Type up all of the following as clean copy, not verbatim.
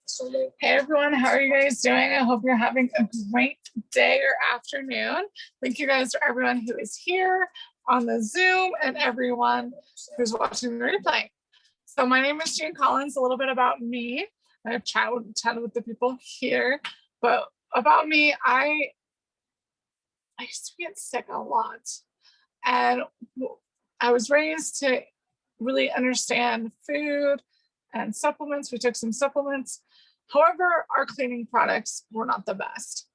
Hey everyone, how are you guys doing? I hope you're having a great day or afternoon. Thank you guys for everyone who is here on the Zoom and everyone who's watching the replay. So my name is Jean Collins. A little bit about me. I've chatted with the people here, but about me, I used to get sick a lot, and I was raised to really understand food and supplements. We took some supplements. However, our cleaning products were not the best.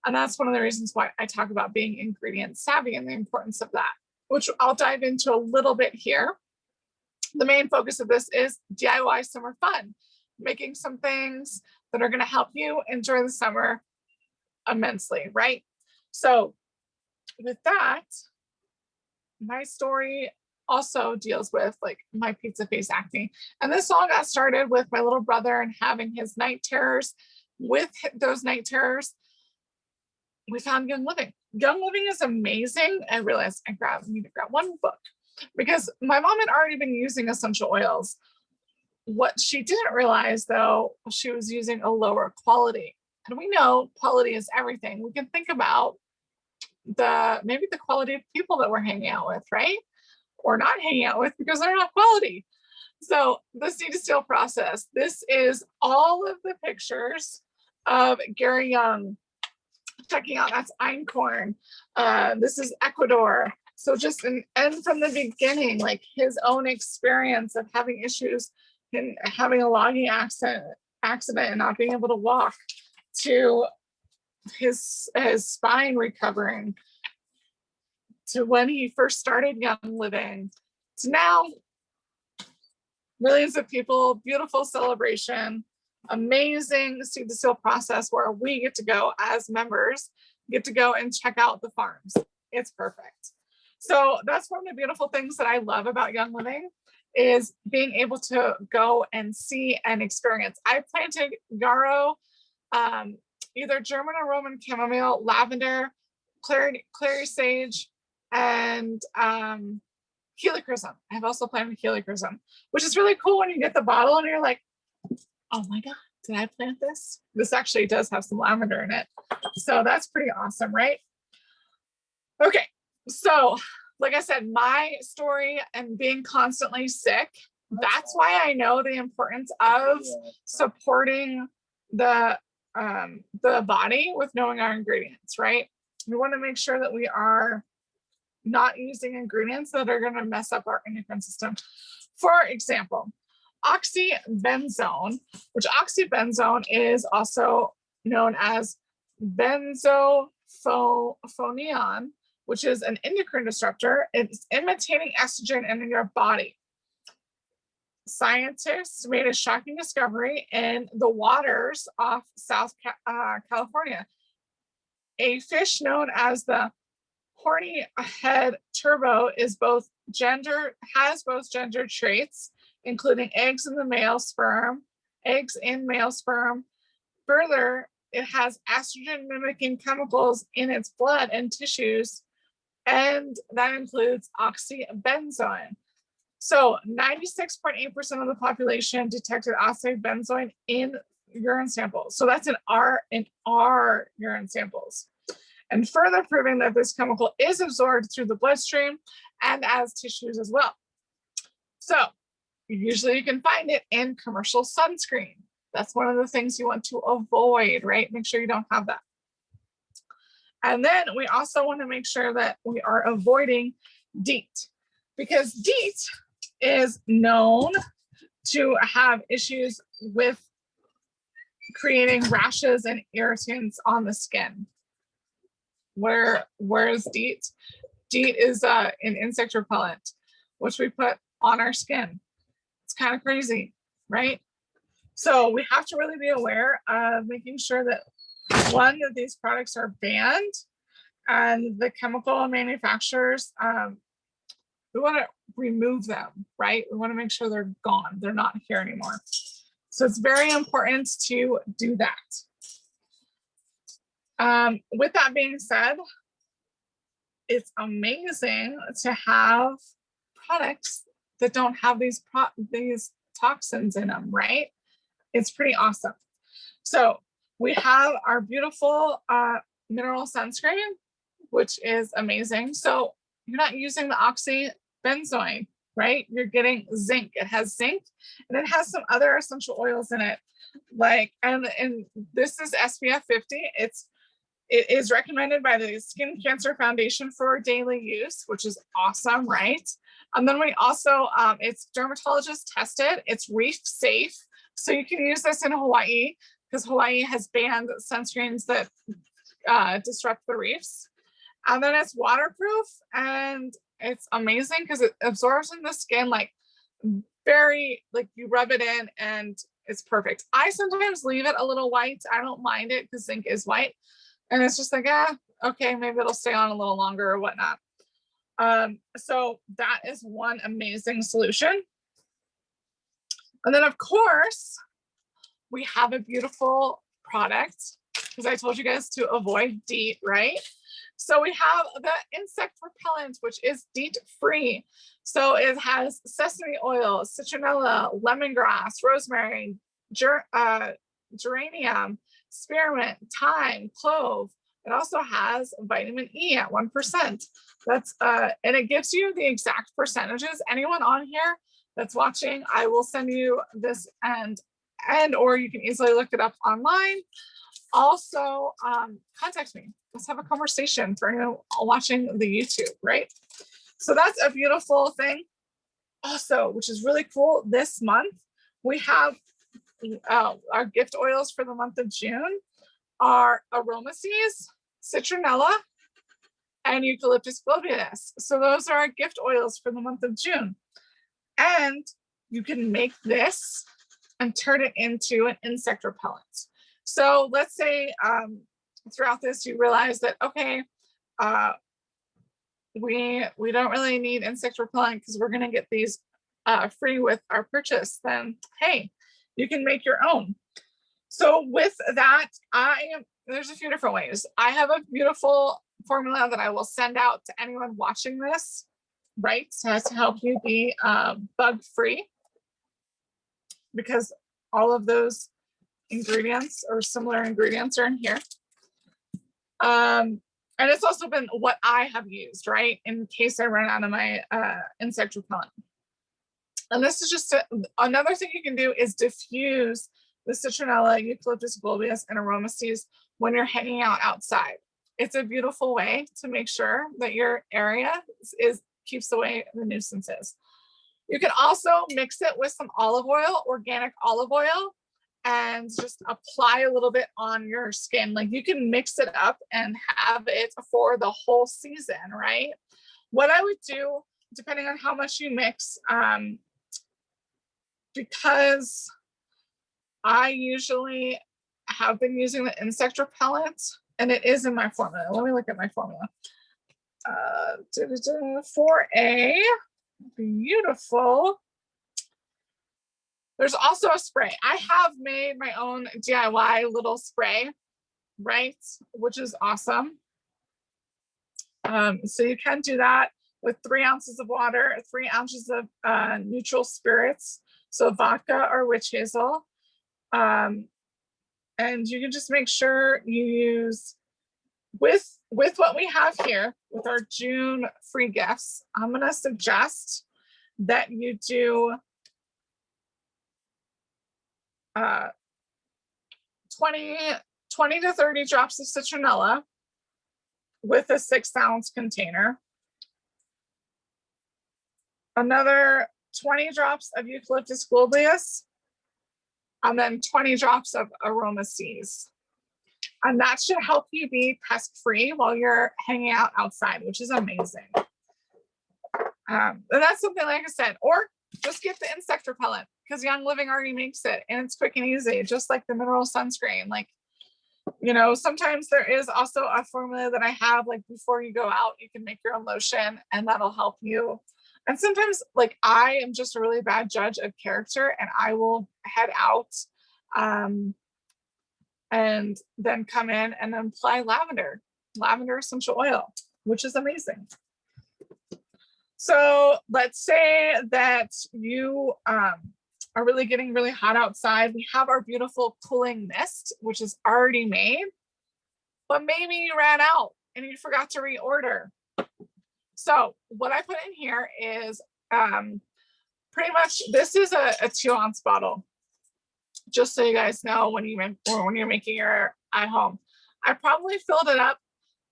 And that's one of the reasons why I talk about being ingredient savvy and the importance of that, which I'll dive into a little bit here. The main focus of this is DIY summer fun, making some things that are going to help you enjoy the summer immensely, right? So with that, my story also deals with like my pizza face acne. And this all got started with my little brother and having his night terrors. With those night terrors, we found Young Living. Young Living is amazing. I realized I need to grab one book because my mom had already been using essential oils. What she didn't realize though, she was using a lower quality. And we know quality is everything. We can think about maybe the quality of people that we're hanging out with, right? Or not hanging out with because they're not quality. So the seed to steel process, this is all of the pictures of Gary Young. Checking out, that's einkorn. This is Ecuador. So just and from the beginning, like his own experience of having issues and having a logging accident and not being able to walk, to his spine recovering, to when he first started Young Living, to now millions of people, beautiful celebration, amazing seed to seal process where we get to go as members, get to go and check out the farms. It's perfect. So that's one of the beautiful things that I love about Young Living is being able to go and see and experience. I planted yarrow, either German or Roman chamomile, lavender, clary sage, and helichrysum. I've also planted helichrysum, which is really cool when you get the bottle and you're like, oh my God, did I plant this? This actually does have some lavender in it. So that's pretty awesome, right? Okay, so like I said, my story and being constantly sick, that's why I know the importance of supporting the body with knowing our ingredients, right? We want to make sure that we are not using ingredients that are going to mess up our endocrine system. For example, oxybenzone, which oxybenzone is also known as benzophoneon, which is an endocrine disruptor. It's imitating estrogen in your body. Scientists made a shocking discovery in the waters off South California. A fish known as the horny head turbo has both gender traits, including eggs in male sperm. Further, it has estrogen mimicking chemicals in its blood and tissues, and that includes oxybenzone. So 96.8% of the population detected oxybenzone in urine samples. So that's in our urine samples. And further proving that this chemical is absorbed through the bloodstream and as tissues as well. So usually you can find it in commercial sunscreen. That's one of the things you want to avoid, right? Make sure you don't have that. And then we also want to make sure that we are avoiding DEET, because DEET is known to have issues with creating rashes and irritants on the skin. Where is DEET? DEET is an insect repellent, which we put on our skin. It's kind of crazy, right? So we have to really be aware of making sure that, one, that these products are banned, and the chemical manufacturers, we want to remove them, right? We want to make sure they're gone. They're not here anymore. So it's very important to do that. With that being said, it's amazing to have products that don't have these toxins in them, right? It's pretty awesome. So we have our beautiful mineral sunscreen, which is amazing. So you're not using the oxybenzoin, right? You're getting zinc. It has zinc and it has some other essential oils in it. Like, and this is SPF 50. It is recommended by the Skin Cancer Foundation for daily use, which is awesome, right? And then we also, it's dermatologist tested, it's reef safe. So you can use this in Hawaii because Hawaii has banned sunscreens that disrupt the reefs. And then it's waterproof and it's amazing because it absorbs in the skin like very, like you rub it in and it's perfect. I sometimes leave it a little white. I don't mind it because zinc is white. And it's just like, okay, maybe it'll stay on a little longer or whatnot. So that is one amazing solution. And then of course, we have a beautiful product because I told you guys to avoid DEET, right? So we have the insect repellent, which is DEET free. So it has sesame oil, citronella, lemongrass, rosemary, geranium, spearmint, thyme, clove. It also has vitamin E at 1%. That's and it gives you the exact percentages. Anyone on here that's watching, I will send you this and or you can easily look it up online. Also, contact me. Let's have a conversation for anyone watching the YouTube, right? So that's a beautiful thing. Also, which is really cool, this month we have our gift oils for the month of June are aromaceas, citronella, and eucalyptus globulus. So those are our gift oils for the month of June. And you can make this and turn it into an insect repellent. So let's say throughout this you realize that, okay, we don't really need insect repellent because we're going to get these free with our purchase. Then hey, you can make your own. So with that, there's a few different ways. I have a beautiful formula that I will send out to anyone watching this, right? So to help you be bug free, because all of those ingredients or similar ingredients are in here. And it's also been what I have used, right? In case I run out of my insect repellent. And this is just another thing you can do is diffuse the citronella, eucalyptus globulus, and aromaceas when you're hanging out outside. It's a beautiful way to make sure that your area keeps away the nuisances. You can also mix it with some olive oil, organic olive oil, and just apply a little bit on your skin. Like you can mix it up and have it for the whole season, right? What I would do, depending on how much you mix, because I usually have been using the insect repellent and it is in my formula. Let me look at my formula. 4A, beautiful. There's also a spray. I have made my own DIY little spray, right? Which is awesome. So you can do that with 3 ounces of water, 3 ounces of neutral spirits, so vodka or witch hazel. And you can just make sure you use with what we have here with our June free gifts. I'm going to suggest that you do 20 to 30 drops of citronella with a 6-ounce container. Another 20 drops of eucalyptus globulus, and then 20 drops of aromaceas. And that should help you be pest free while you're hanging out outside, which is amazing. And that's something, like I said, or just get the insect repellent because Young Living already makes it and it's quick and easy, just like the mineral sunscreen. Like, you know, sometimes there is also a formula that I have, like before you go out, you can make your own lotion and that'll help you. And sometimes, like, I am just a really bad judge of character and I will head out and then come in and apply lavender essential oil, which is amazing. So let's say that you are really getting really hot outside, we have our beautiful cooling mist, which is already made, but maybe you ran out and you forgot to reorder. So what I put in here is pretty much, this is a 2-ounce bottle, just so you guys know when you're making your at home. I probably filled it up.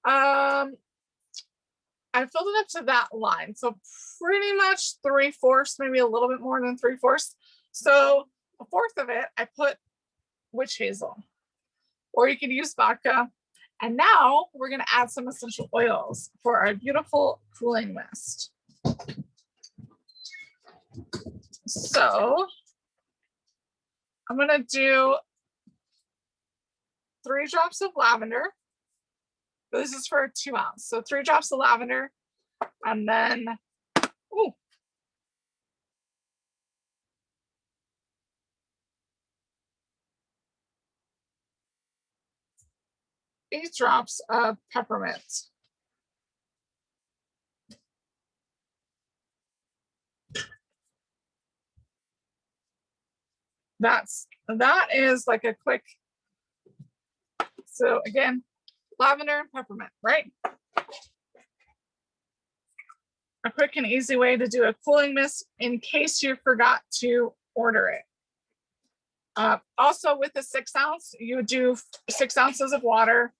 I filled it up to that line. So pretty much 3/4, maybe a little bit more than 3/4. So 1/4 of it, I put witch hazel, or you could use vodka. And now we're going to add some essential oils for our beautiful cooling mist. So I'm going to do 3 drops of lavender. This is for a 2-ounce. So 3 drops of lavender, and then, 8 drops of peppermint. That is like a quick, so again, lavender and peppermint, right? A quick and easy way to do a cooling mist in case you forgot to order it. Also with the 6-ounce, you would do 6 ounces of water.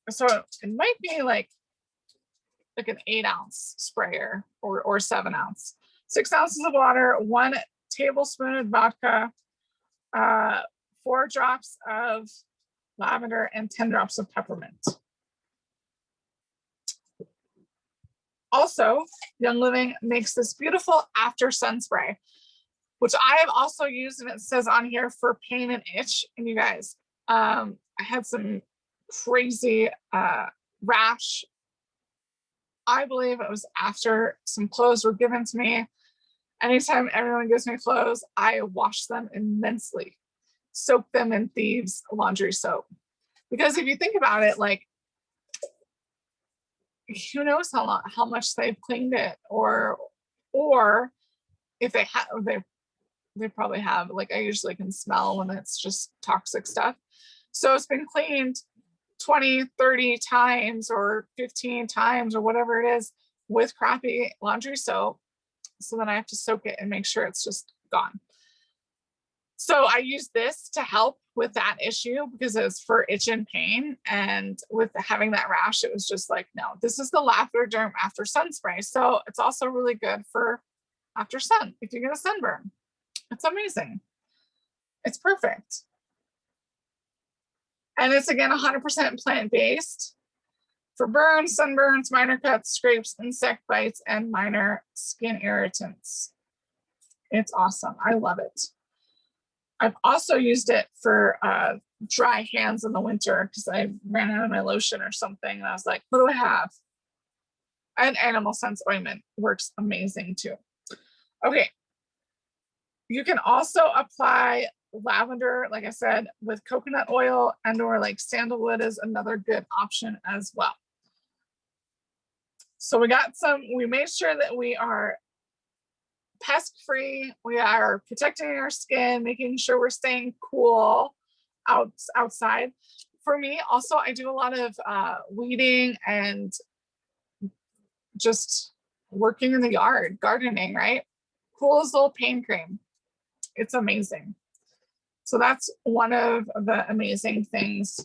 So it might be like an 8-ounce sprayer or 7-ounce. 6 ounces of water, 1 tablespoon of vodka, 4 drops of lavender, and 10 drops of peppermint. Also, Young Living makes this beautiful after sun spray, which I have also used, and it says on here for pain and itch. And you guys, I had some crazy rash. I believe it was after some clothes were given to me. Anytime everyone gives me clothes, I wash them immensely, soak them in Thieves laundry soap. Because if you think about it, like, who knows how much they've cleaned it, or if they have, they probably have, like, I usually can smell when it's just toxic stuff. So it's been cleaned 20, 30 times or 15 times or whatever it is with crappy laundry soap. So then I have to soak it and make sure it's just gone. So I use this to help with that issue because it's for itch and pain. And with having that rash, it was just like, no, this is the Lavender after sun spray. So it's also really good for after sun if you get a sunburn. It's amazing. It's perfect. And it's, again, 100% plant-based for burns, sunburns, minor cuts, scrapes, insect bites, and minor skin irritants. It's awesome. I love it. I've also used it for dry hands in the winter because I ran out of my lotion or something. And I was like, what do I have? And Animal Sense ointment works amazing too. Okay. You can also apply lavender, like I said, with coconut oil, and or like sandalwood is another good option as well. So we made sure that we are pest free. We are protecting our skin, making sure we're staying cool outside. For me, also, I do a lot of weeding and just working in the yard, gardening, right? Cool as little pain cream. It's amazing. So that's one of the amazing things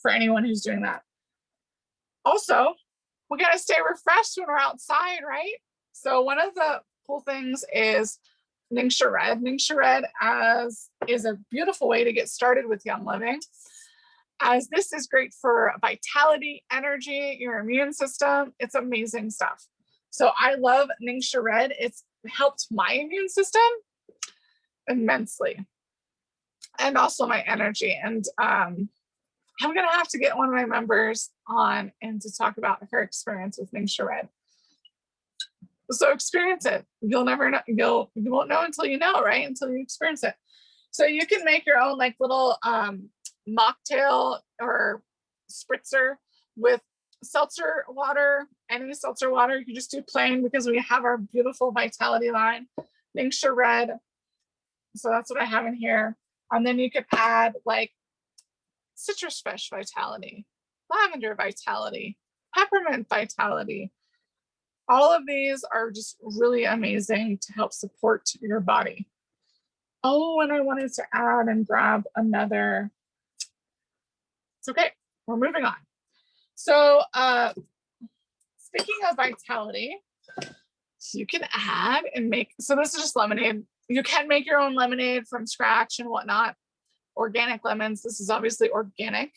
for anyone who's doing that. Also, we got to stay refreshed when we're outside, right? So one of the cool things is Ningxia Red. Ningxia Red is a beautiful way to get started with Young Living, as this is great for vitality, energy, your immune system. It's amazing stuff. So I love Ningxia Red. It's helped my immune system immensely, and also my energy. And I'm going to have to get one of my members on and to talk about her experience with Ningxia Red. So experience it. You'll never know. You won't know until you know, right? Until you experience it. So you can make your own like little mocktail or spritzer with seltzer water. Any seltzer water, you can just do plain, because we have our beautiful Vitality line. Ningxia red. So that's what I have in here. And then you could add like citrus fresh vitality, lavender vitality, peppermint vitality. All of these are just really amazing to help support your body. Oh, and I wanted to add and grab another. It's okay. We're moving on. So speaking of vitality, you can add and make, so this is just lemonade. You can make your own lemonade from scratch and whatnot. Organic lemons. This is obviously organic.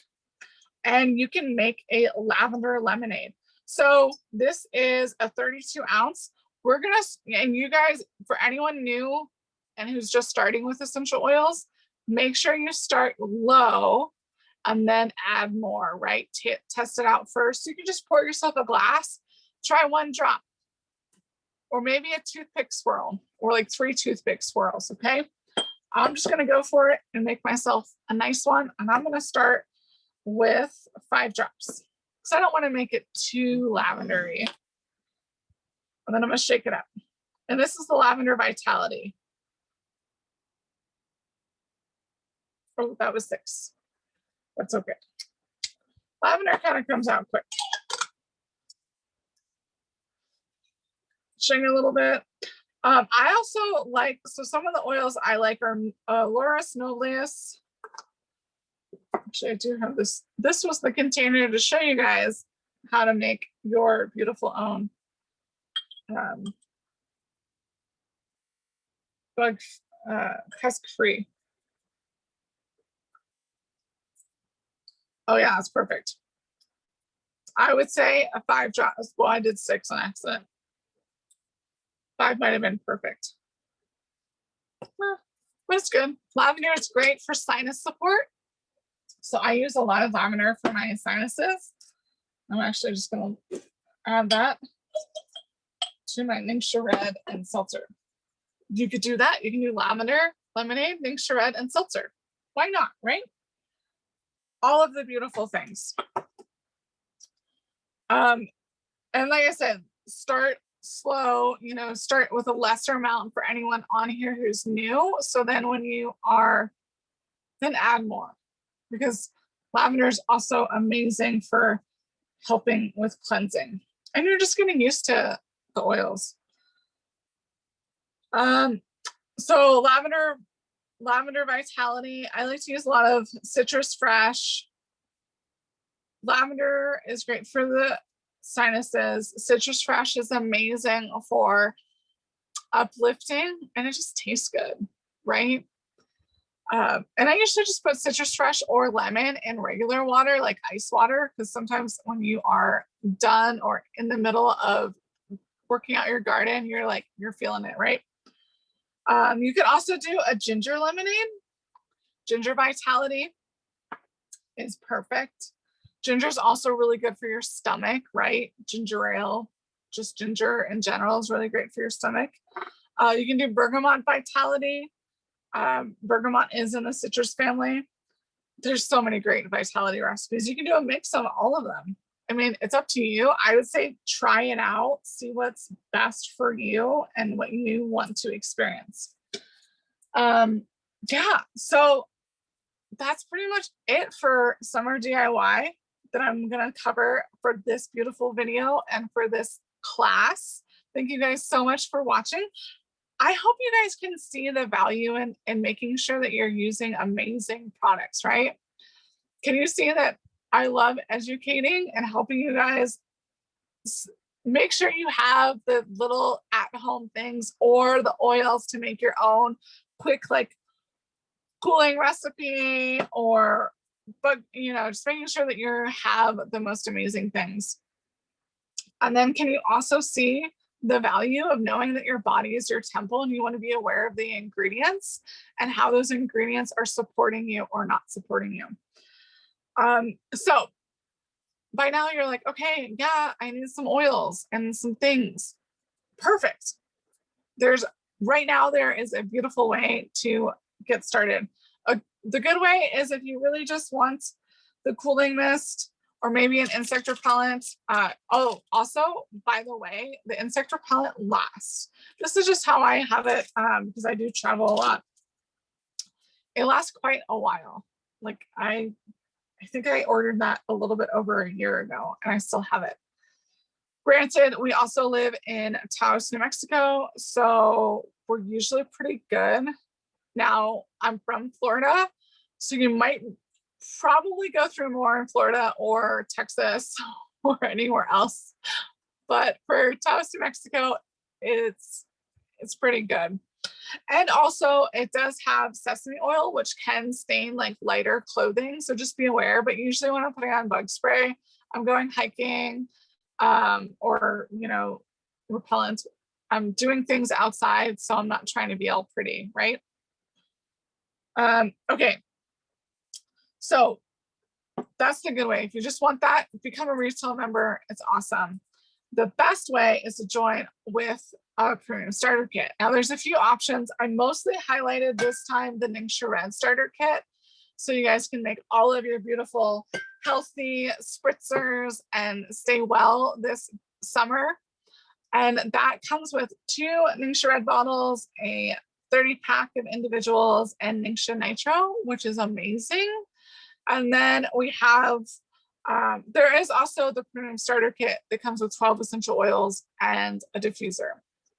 And you can make a lavender lemonade. So this is a 32 ounce. We're going to, and you guys, for anyone new and who's just starting with essential oils, make sure you start low and then add more, right? Test it out first. You can just pour yourself a glass, try 1 drop, or maybe a toothpick swirl, or like 3 toothpick swirls, okay? I'm just gonna go for it and make myself a nice one. And I'm gonna start with 5 drops because I don't wanna make it too lavendery. And then I'm gonna shake it up. And this is the lavender vitality. Oh, that was 6. That's okay. Lavender kind of comes out quick. Shake a little bit. I also like, so some of the oils I like are Laurus Nobilis. Actually, I do have this. This was the container to show you guys how to make your beautiful own bug husk free. Oh yeah, it's perfect. I would say a 5 drops. Well, I did 6 on accident. 5 might have been perfect. Well, but it's good. Lavender is great for sinus support. So I use a lot of lavender for my sinuses. I'm actually just going to add that to my Ningxia red and seltzer. You could do that. You can do lavender, lemonade, Ningxia red, and seltzer. Why not, right? All of the beautiful things. And like I said, start slow, you know, start with a lesser amount for anyone on here who's new. So then when you are, then add more, because lavender is also amazing for helping with cleansing. And you're just getting used to the oils. So lavender vitality, I like to use a lot of citrus fresh. Lavender is great for the sinuses. Citrus fresh is amazing for uplifting, and it just tastes good, right? And I usually just put citrus fresh or lemon in regular water, like ice water, because sometimes when you are done or in the middle of working out your garden, you're feeling it, right? You could also do a ginger lemonade. Ginger vitality is perfect. Ginger is also really good for your stomach, right? Ginger ale, just ginger in general is really great for your stomach. You can do bergamot vitality. Bergamot is in the citrus family. There's so many great vitality recipes. You can do a mix of all of them. I mean, it's up to you. I would say try it out, see what's best for you and what you want to experience. Yeah, so that's pretty much it for summer DIY that I'm gonna cover for this beautiful video and for this class. Thank you guys so much for watching. I hope you guys can see the value in making sure that you're using amazing products, right? Can you see that I love educating and helping you guys make sure you have the little at-home things or the oils to make your own quick, like cooling recipe, or, but you know, just making sure that you have the most amazing things. And then can you also see the value of knowing that your body is your temple and you want to be aware of the ingredients and how those ingredients are supporting you or not supporting you. So by now you're like, okay, yeah, I need some oils and some things. Perfect. Right now there is a beautiful way to get started. The good way is if you really just want the cooling mist or maybe an insect repellent. Oh, also, by the way, the insect repellent lasts. This is just how I have it because I do travel a lot. It lasts quite a while. Like I think I ordered that a little bit over a year ago and I still have it. Granted, we also live in Taos, New Mexico, so we're usually pretty good. Now, I'm from Florida, so you might probably go through more in Florida or Texas or anywhere else. But for Taos, New Mexico, it's pretty good. And also it does have sesame oil, which can stain like lighter clothing. So just be aware. But usually when I'm putting on bug spray, I'm going hiking or, you know, repellent. I'm doing things outside, so I'm not trying to be all pretty, right? Okay. So that's the good way. If you just want that, become a retail member. It's awesome. The best way is to join with a premium starter kit. Now there's a few options. I mostly highlighted this time the Ningxia Red starter kit. So you guys can make all of your beautiful, healthy spritzers and stay well this summer. And that comes with 2 Ningxia Red bottles, a 30-pack of individuals, and Ningxia Nitro, which is amazing. And then we have, there is also the premium starter kit that comes with 12 essential oils and a diffuser.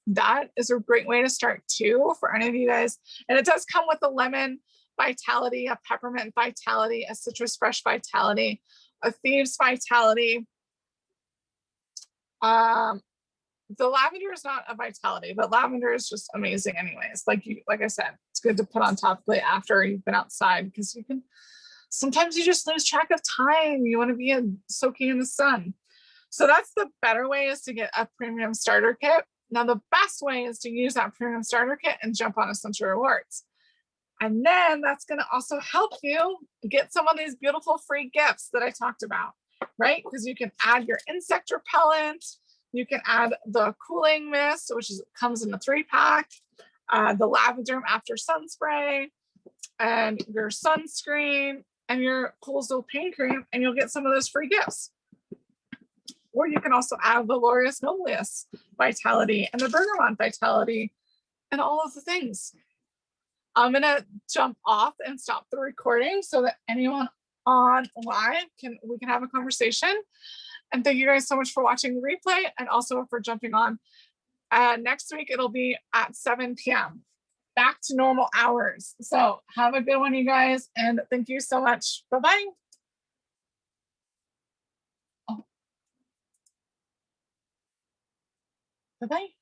That is a great way to start too for any of you guys. And it does come with a lemon vitality, a peppermint vitality, a citrus fresh vitality, a thieves vitality. The lavender is not a vitality, but lavender is just amazing anyways. Like I said, it's good to put on topically after you've been outside because you can, sometimes you just lose track of time. You want to be soaking in the sun. So that's the better way, is to get a premium starter kit. Now the best way is to use that premium starter kit and jump on Essential Rewards. And then that's going to also help you get some of these beautiful free gifts that I talked about, right? Because you can add your insect repellent, you can add the cooling mist, which comes in a 3-pack, the lavender after sun spray, and your sunscreen, and your Cool Still pain cream, and you'll get some of those free gifts. Or you can also add the Laureus Nobilis Vitality and the Bergamot Vitality and all of the things. I'm gonna jump off and stop the recording so that anyone on live we can have a conversation. And thank you guys so much for watching the replay and also for jumping on. Next week it'll be at 7 p.m. back to normal hours. So have a good one, you guys, and thank you so much. Bye-bye. Oh. Bye-bye.